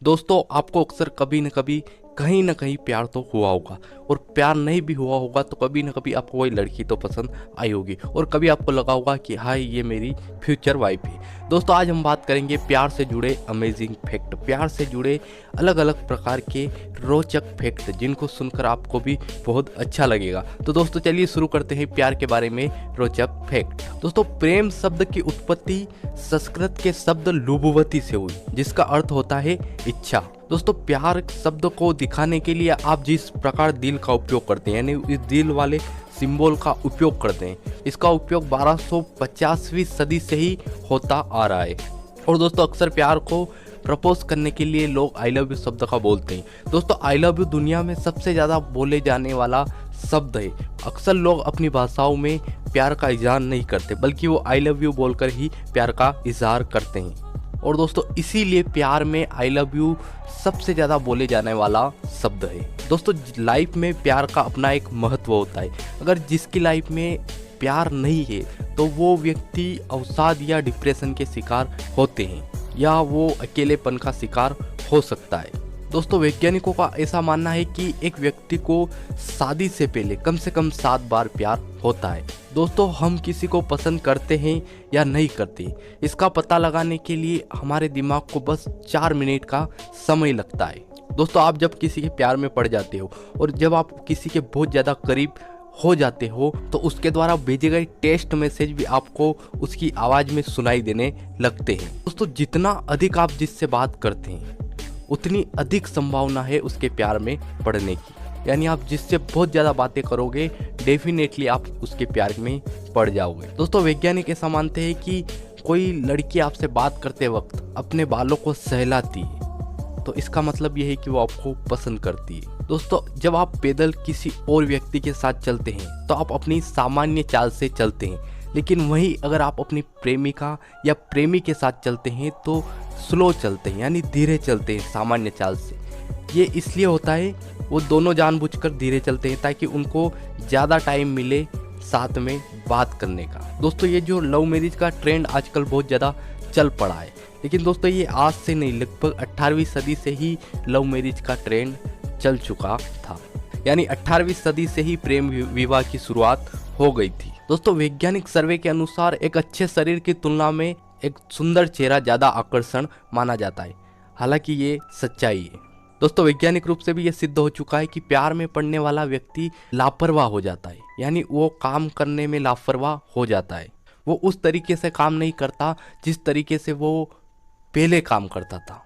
दोस्तों आपको अक्सर कभी न कभी कहीं ना कहीं प्यार तो हुआ होगा, और प्यार नहीं भी हुआ होगा तो कभी ना कभी आपको वही लड़की तो पसंद आई होगी, और कभी आपको लगा होगा कि हाँ ये मेरी फ्यूचर वाइफ है। दोस्तों आज हम बात करेंगे प्यार से जुड़े अमेजिंग फैक्ट, प्यार से जुड़े अलग अलग प्रकार के रोचक फैक्ट जिनको सुनकर आपको भी बहुत अच्छा लगेगा। तो दोस्तों चलिए शुरू करते हैं प्यार के बारे में रोचक फैक्ट। दोस्तों प्रेम शब्द की उत्पत्ति संस्कृत के शब्द लुभवती से हुई, जिसका अर्थ होता है इच्छा। दोस्तों प्यार शब्द को दिखाने के लिए आप जिस प्रकार दिल का उपयोग करते हैं, यानी इस दिल वाले सिंबल का उपयोग करते हैं, इसका उपयोग 1250वीं सदी से ही होता आ रहा है। और दोस्तों अक्सर प्यार को प्रपोज करने के लिए लोग आई लव यू शब्द का बोलते हैं। दोस्तों आई लव यू दुनिया में सबसे ज़्यादा बोले जाने वाला शब्द है। अक्सर लोग अपनी भाषाओं में प्यार का इजहार नहीं करते, बल्कि वो आई लव यू बोलकर ही प्यार का इजहार करते हैं। और दोस्तों इसीलिए प्यार में आई लव यू सबसे ज़्यादा बोले जाने वाला शब्द है। दोस्तों लाइफ में प्यार का अपना एक महत्व होता है। अगर जिसकी लाइफ में प्यार नहीं है तो वो व्यक्ति अवसाद या डिप्रेशन के शिकार होते हैं, या वो अकेलेपन का शिकार हो सकता है। दोस्तों वैज्ञानिकों का ऐसा मानना है कि एक व्यक्ति को शादी से पहले कम से कम 7 बार प्यार होता है। दोस्तों हम किसी को पसंद करते हैं या नहीं करते, इसका पता लगाने के लिए हमारे दिमाग को बस 4 मिनट का समय लगता है। दोस्तों आप जब किसी के प्यार में पड़ जाते हो और जब आप किसी के बहुत ज़्यादा करीब हो जाते हो तो उसके द्वारा भेजे गए टेक्स्ट मैसेज भी आपको उसकी आवाज़ में सुनाई देने लगते हैं। दोस्तों जितना अधिक आप जिससे बात करते हैं उतनी अधिक संभावना है उसके प्यार में पड़ने की, यानी आप जिससे बहुत ज़्यादा बातें करोगे डेफिनेटली आप उसके प्यार में पड़ जाओगे। दोस्तों वैज्ञानिक ऐसा मानते हैं कि कोई लड़की आपसे बात करते वक्त अपने बालों को सहलाती है तो इसका मतलब ये है कि वो आपको पसंद करती है। दोस्तों जब आप पैदल किसी और व्यक्ति के साथ चलते हैं तो आप अपनी सामान्य चाल से चलते हैं, लेकिन वहीं अगर आप अपनी प्रेमिका या प्रेमी के साथ चलते हैं तो स्लो चलते हैं, यानी धीरे चलते हैं सामान्य चाल से। ये इसलिए होता है, वो दोनों जानबूझकर धीरे चलते हैं ताकि उनको ज़्यादा टाइम मिले साथ में बात करने का। दोस्तों ये जो लव मैरिज का ट्रेंड आजकल बहुत ज़्यादा चल पड़ा है, लेकिन दोस्तों ये आज से नहीं, लगभग 18वीं सदी से ही लव मैरिज का ट्रेंड चल चुका था, यानी 18वीं सदी से ही प्रेम विवाह की शुरुआत हो गई थी। दोस्तों वैज्ञानिक सर्वे के अनुसार एक अच्छे शरीर की तुलना में एक सुंदर चेहरा ज़्यादा आकर्षण माना जाता है, हालांकि ये सच्चाई है। दोस्तों वैज्ञानिक रूप से भी ये सिद्ध हो चुका है कि प्यार में पड़ने वाला व्यक्ति लापरवाह हो जाता है, यानी वो काम करने में लापरवाह हो जाता है। वो उस तरीके से काम नहीं करता जिस तरीके से वो पहले काम करता था।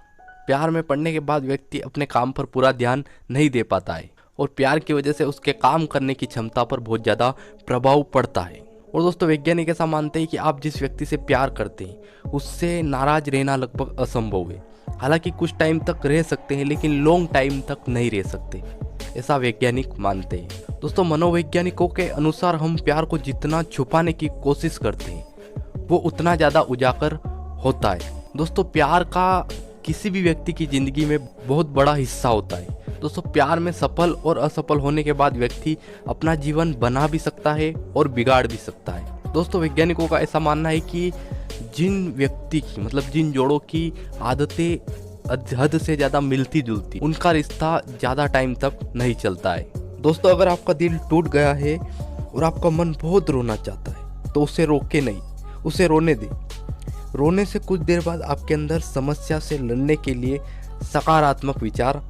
प्यार में पड़ने के बाद व्यक्ति अपने काम पर पूरा ध्यान नहीं दे पाता है, और प्यार की वजह से उसके काम करने की क्षमता पर बहुत ज़्यादा प्रभाव पड़ता है। और दोस्तों वैज्ञानिक ऐसा मानते हैं कि आप जिस व्यक्ति से प्यार करते हैं उससे नाराज रहना लगभग असंभव है। हालांकि कुछ टाइम तक रह सकते हैं, लेकिन लॉन्ग टाइम तक नहीं रह सकते, ऐसा वैज्ञानिक मानते हैं। दोस्तों मनोवैज्ञानिकों के अनुसार हम प्यार को जितना छुपाने की कोशिश करते हैं वो उतना ज़्यादा उजागर होता है। दोस्तों प्यार का किसी भी व्यक्ति की ज़िंदगी में बहुत बड़ा हिस्सा होता है। दोस्तों प्यार में सफल और असफल होने के बाद व्यक्ति अपना जीवन बना भी सकता है और बिगाड़ भी सकता है। दोस्तों वैज्ञानिकों का ऐसा मानना है कि जिन व्यक्ति की जिन जोड़ों की आदतें हद से ज़्यादा मिलती जुलती, उनका रिश्ता ज़्यादा टाइम तक नहीं चलता है। दोस्तों अगर आपका दिल टूट गया है और आपका मन बहुत रोना चाहता है तो उसे रोके नहीं, उसे रोने दें। रोने से कुछ देर बाद आपके अंदर समस्या से लड़ने के लिए सकारात्मक विचार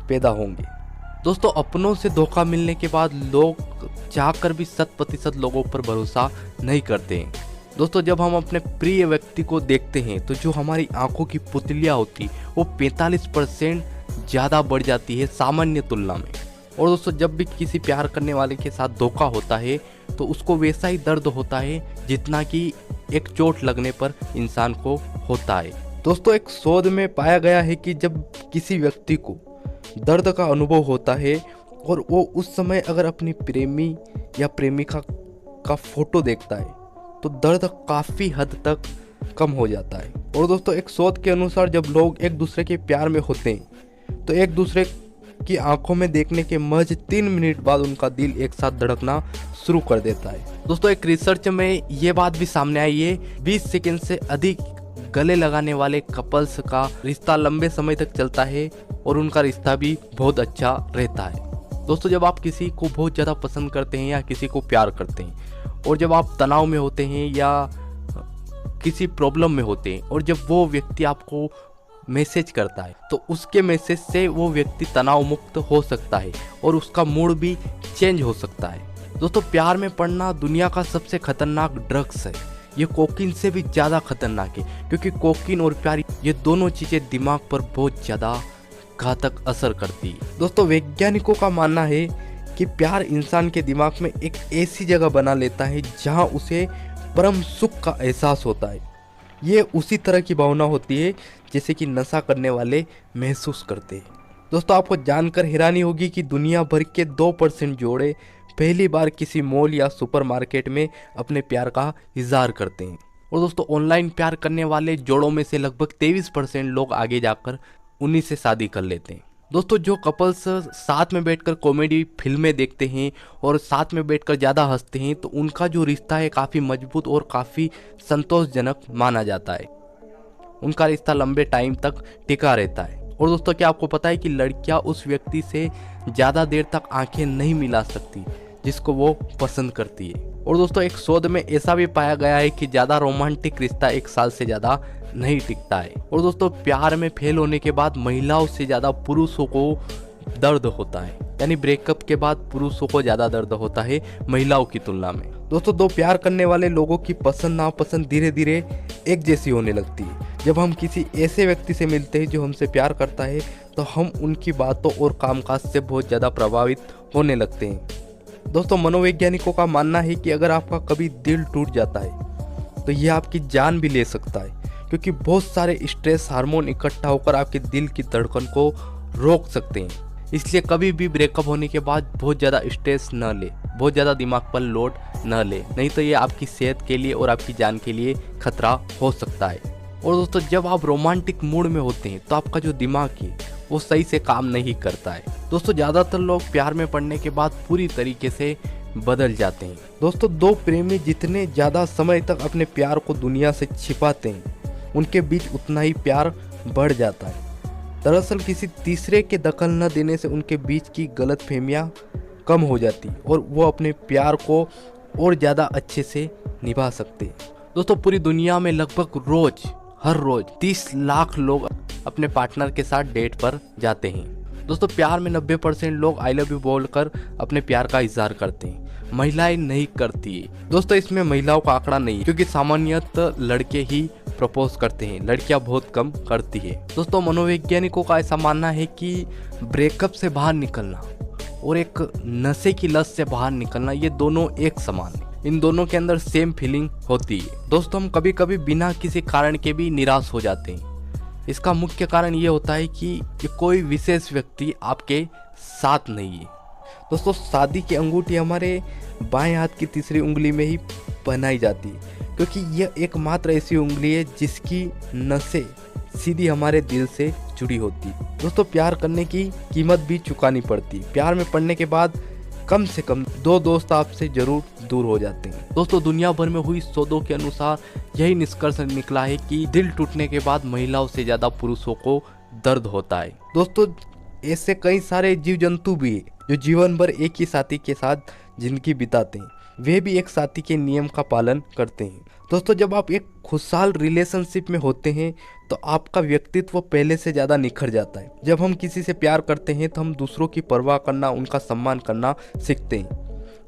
पैदा होंगे। दोस्तों अपनों से धोखा मिलने के बाद लोग चाहकर भी 100% लोगों पर भरोसा नहीं करते हैं। दोस्तों जब हम अपने प्रिय व्यक्ति को देखते हैं तो जो हमारी आंखों की पुतलियां होती वो 45% ज़्यादा बढ़ जाती है सामान्य तुलना में। और दोस्तों जब भी किसी प्यार करने वाले के साथ धोखा होता है तो उसको वैसा ही दर्द होता है जितना कि एक चोट लगने पर इंसान को होता है। दोस्तों एक शोध में पाया गया है कि जब किसी व्यक्ति को दर्द का अनुभव होता है और वो उस समय अगर अपनी प्रेमी या प्रेमिका का फोटो देखता है तो दर्द काफ़ी हद तक कम हो जाता है। और दोस्तों एक शोध के अनुसार जब लोग एक दूसरे के प्यार में होते हैं तो एक दूसरे की आंखों में देखने के महज 3 मिनट बाद उनका दिल एक साथ धड़कना शुरू कर देता है। दोस्तों एक रिसर्च में ये बात भी सामने आई है, 20 सेकंड से अधिक गले लगाने वाले कपल्स का रिश्ता लंबे समय तक चलता है और उनका रिश्ता भी बहुत अच्छा रहता है। दोस्तों, जब आप किसी को बहुत ज़्यादा पसंद करते हैं या किसी को प्यार करते हैं और जब आप तनाव में होते हैं या किसी प्रॉब्लम में होते हैं और जब वो व्यक्ति आपको मैसेज करता है तो उसके मैसेज से वो व्यक्ति तनाव मुक्त हो सकता है और उसका मूड भी चेंज हो सकता है। दोस्तों, प्यार में पड़ना दुनिया का सबसे खतरनाक ड्रग्स है। ये कोकीन से भी ज़्यादा खतरनाक है क्योंकि कोकीन और प्यार ये दोनों चीज़ें दिमाग पर बहुत ज़्यादा घातक असर करती है। दोस्तों, वैज्ञानिकों का मानना है कि प्यार इंसान के दिमाग में एक ऐसी जगह बना लेता है जहां उसे परम सुख का एहसास होता है। ये उसी तरह की भावना होती है जैसे कि नशा करने वाले महसूस करते हैं। दोस्तों, आपको जानकर हैरानी होगी कि दुनिया भर के 2% जोड़े पहली बार किसी मॉल या सुपरमार्केट में अपने प्यार का इजहार करते हैं। और दोस्तों, ऑनलाइन प्यार करने वाले जोड़ों में से लगभग 23% लोग आगे जाकर उन्हीं से शादी कर लेते हैं। दोस्तों, जो कपल्स साथ में बैठकर कॉमेडी फिल्में देखते हैं और साथ में बैठकर ज़्यादा हंसते हैं तो उनका जो रिश्ता है काफ़ी मजबूत और काफ़ी संतोषजनक माना जाता है। उनका रिश्ता लंबे टाइम तक टिका रहता है। और दोस्तों, क्या आपको पता है कि लड़कियां उस व्यक्ति से ज़्यादा देर तक आंखें नहीं मिला सकती जिसको वो पसंद करती है। और दोस्तों, एक शोध में ऐसा भी पाया गया है कि ज़्यादा रोमांटिक रिश्ता 1 साल से ज़्यादा नहीं टिकता है। और दोस्तों, प्यार में फेल होने के बाद महिलाओं से ज़्यादा पुरुषों को दर्द होता है, यानी ब्रेकअप के बाद पुरुषों को ज़्यादा दर्द होता है महिलाओं की तुलना में। दोस्तों, दो प्यार करने वाले लोगों की पसंद नापसंद धीरे धीरे एक जैसी होने लगती है। जब हम किसी ऐसे व्यक्ति से मिलते हैं जो हमसे प्यार करता है तो हम उनकी बातों और कामकाज से बहुत ज़्यादा प्रभावित होने लगते हैं। दोस्तों, मनोवैज्ञानिकों का मानना है कि अगर आपका कभी दिल टूट जाता है तो यह आपकी जान भी ले सकता है क्योंकि बहुत सारे स्ट्रेस हार्मोन इकट्ठा होकर आपके दिल की धड़कन को रोक सकते हैं। इसलिए कभी भी ब्रेकअप होने के बाद बहुत ज़्यादा स्ट्रेस न ले, बहुत ज़्यादा दिमाग पर लोड न ले, नहीं तो ये आपकी सेहत के लिए और आपकी जान के लिए खतरा हो सकता है। और दोस्तों, जब आप रोमांटिक मूड में होते हैं तो आपका जो दिमाग है वो सही से काम नहीं करता है। दोस्तों, ज़्यादातर लोग प्यार में पड़ने के बाद पूरी तरीके से बदल जाते हैं। दोस्तों, दो प्रेमी जितने ज़्यादा समय तक अपने प्यार को दुनिया से छिपाते हैं उनके बीच उतना ही प्यार बढ़ जाता है। दरअसल किसी तीसरे के दखल न देने से उनके बीच की गलतफहमियां कम हो जाती और वो अपने प्यार को और ज़्यादा अच्छे से निभा सकते हैं। दोस्तों, पूरी दुनिया में लगभग हर रोज 30 लाख लोग अपने पार्टनर के साथ डेट पर जाते हैं। दोस्तों, प्यार में 90% लोग आई लव यू बोलकर अपने प्यार का इजहार करते हैं, महिलाएं नहीं करती है। दोस्तों, इसमें महिलाओं का आंकड़ा नहीं है क्योंकि सामान्यतः लड़के ही प्रपोज करते हैं, लड़कियां बहुत कम करती है। दोस्तों, मनोवैज्ञानिकों का ऐसा मानना है कि ब्रेकअप से बाहर निकलना और एक नशे की लत से बाहर निकलना ये दोनों एक समान है। इन दोनों के अंदर सेम फीलिंग होती है। दोस्तों, हम कभी कभी बिना किसी कारण के भी निराश हो जाते हैं। इसका मुख्य कारण ये होता है कि कोई विशेष व्यक्ति आपके साथ नहीं है। दोस्तों, शादी की अंगूठी हमारे बाएं हाथ की तीसरी उंगली में ही पहनाई जाती है क्योंकि यह एकमात्र ऐसी उंगली है जिसकी नसें सीधी हमारे दिल से जुड़ी होती है। दोस्तों, प्यार करने की कीमत भी चुकानी पड़ती है। प्यार में पड़ने के बाद कम से कम 2 दोस्त आपसे जरूर दूर हो जाते हैं। दोस्तों, दुनिया भर में हुई शोधों के अनुसार यही निष्कर्ष निकला है कि दिल टूटने के बाद महिलाओं से ज्यादा पुरुषों को दर्द होता है। दोस्तों, ऐसे कई सारे जीव जंतु भी हैं जो जीवन भर एक ही साथी के साथ जिंदगी बिताते हैं, वे भी एक साथी के नियम का पालन करते हैं। दोस्तों, जब आप एक खुशहाल रिलेशनशिप में होते हैं तो आपका व्यक्तित्व पहले से ज़्यादा निखर जाता है। जब हम किसी से प्यार करते हैं तो हम दूसरों की परवाह करना, उनका सम्मान करना सीखते हैं।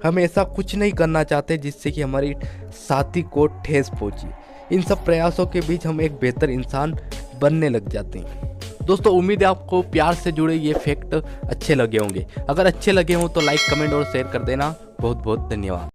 हम ऐसा कुछ नहीं करना चाहते जिससे कि हमारी साथी को ठेस पहुंचे। इन सब प्रयासों के बीच हम एक बेहतर इंसान बनने लग जाते हैं। दोस्तों, उम्मीद है आपको प्यार से जुड़े ये फैक्ट अच्छे लगे होंगे। अगर अच्छे लगे हों तो लाइक, कमेंट और शेयर कर देना। बहुत बहुत धन्यवाद।